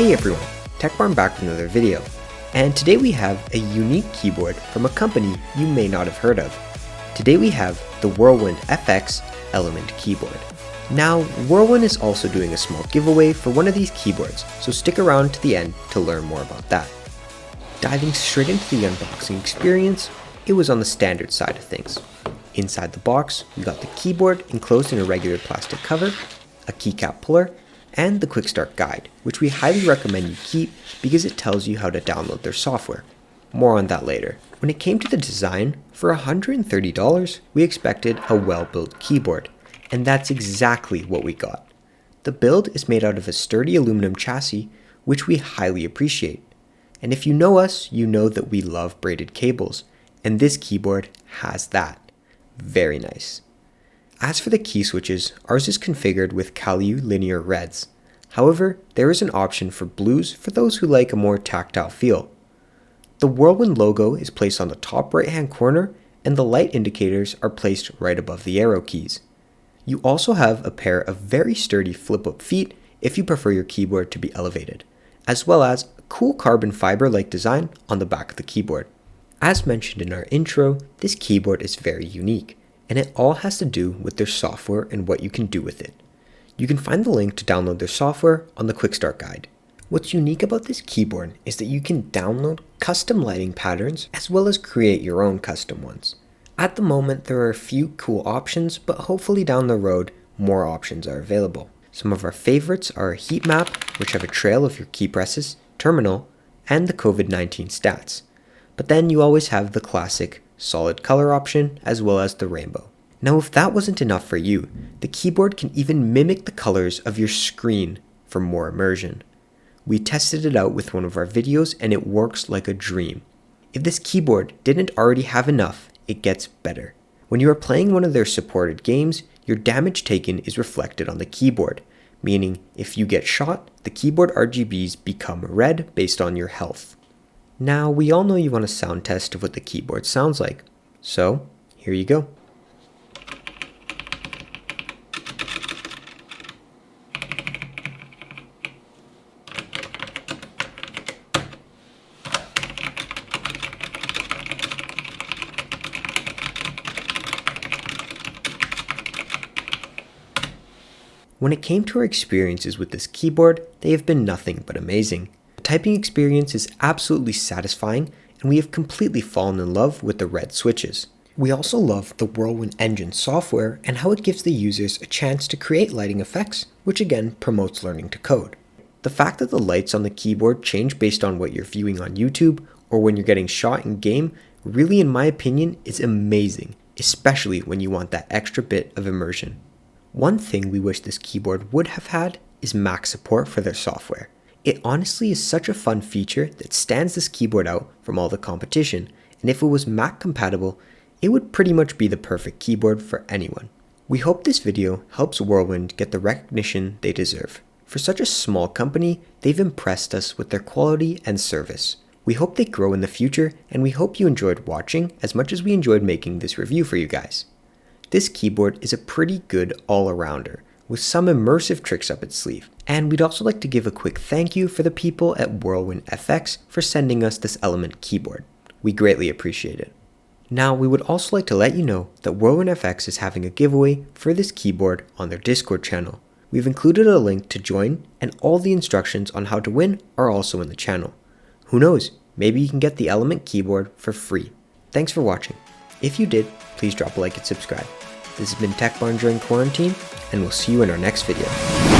Hey everyone, TechBarn back with another video, and today we have a unique keyboard from a company you may not have heard of. Today we have the Whirlwind FX Element keyboard. Now, Whirlwind is also doing a small giveaway for one of these keyboards, so stick around to the end to learn more about that. Diving straight into the unboxing experience, it was on the standard side of things. Inside the box, we got the keyboard enclosed in a regular plastic cover, a keycap puller, and the quick start guide, which we highly recommend you keep because it tells you how to download their software. More on that later. When it came to the design, for $130, we expected a well-built keyboard, and that's exactly what we got. The build is made out of a sturdy aluminum chassis, which we highly appreciate. And if you know us, you know that we love braided cables, and this keyboard has that. Very nice. As for the key switches, ours is configured with Kalu linear reds. However, there is an option for blues for those who like a more tactile feel. The Whirlwind logo is placed on the top right hand corner, and the light indicators are placed right above the arrow keys. You also have a pair of very sturdy flip-up feet if you prefer your keyboard to be elevated, as well as a cool carbon fiber-like design on the back of the keyboard. As mentioned in our intro, this keyboard is very unique, and it all has to do with their software and what you can do with it. You can find the link to download their software on the Quick Start Guide. What's unique about this keyboard is that you can download custom lighting patterns as well as create your own custom ones. At the moment, there are a few cool options, but hopefully down the road, more options are available. Some of our favorites are a heat map, which have a trail of your key presses, terminal, and the COVID-19 stats. But then you always have the classic solid color option as well as the rainbow. Now if that wasn't enough for you, the keyboard can even mimic the colors of your screen for more immersion. We tested it out with one of our videos and it works like a dream. If this keyboard didn't already have enough, it gets better. When you are playing one of their supported games, your damage taken is reflected on the keyboard, meaning if you get shot, the keyboard RGBs become red based on your health. Now, we all know you want a sound test of what the keyboard sounds like, so here you go. When it came to our experiences with this keyboard, they have been nothing but amazing. The typing experience is absolutely satisfying, and we have completely fallen in love with the red switches. We also love the Whirlwind engine software and how it gives the users a chance to create lighting effects, which again promotes learning to code. The fact that the lights on the keyboard change based on what you're viewing on YouTube or when you're getting shot in game really, in my opinion, is amazing, especially when you want that extra bit of immersion. One thing we wish this keyboard would have had is Mac support for their software. It honestly is such a fun feature that stands this keyboard out from all the competition, and if it was Mac compatible, it would pretty much be the perfect keyboard for anyone. We hope this video helps Whirlwind get the recognition they deserve. For such a small company, they've impressed us with their quality and service. We hope they grow in the future, and we hope you enjoyed watching as much as we enjoyed making this review for you guys. This keyboard is a pretty good all-arounder, with some immersive tricks up its sleeve. And we'd also like to give a quick thank you for the people at Whirlwind FX for sending us this Element keyboard. We greatly appreciate it. Now, we would also like to let you know that Whirlwind FX is having a giveaway for this keyboard on their Discord channel. We've included a link to join, and all the instructions on how to win are also in the channel. Who knows, maybe you can get the Element keyboard for free. Thanks for watching. If you did, please drop a like and subscribe. This has been TechBarn during quarantine, and we'll see you in our next video.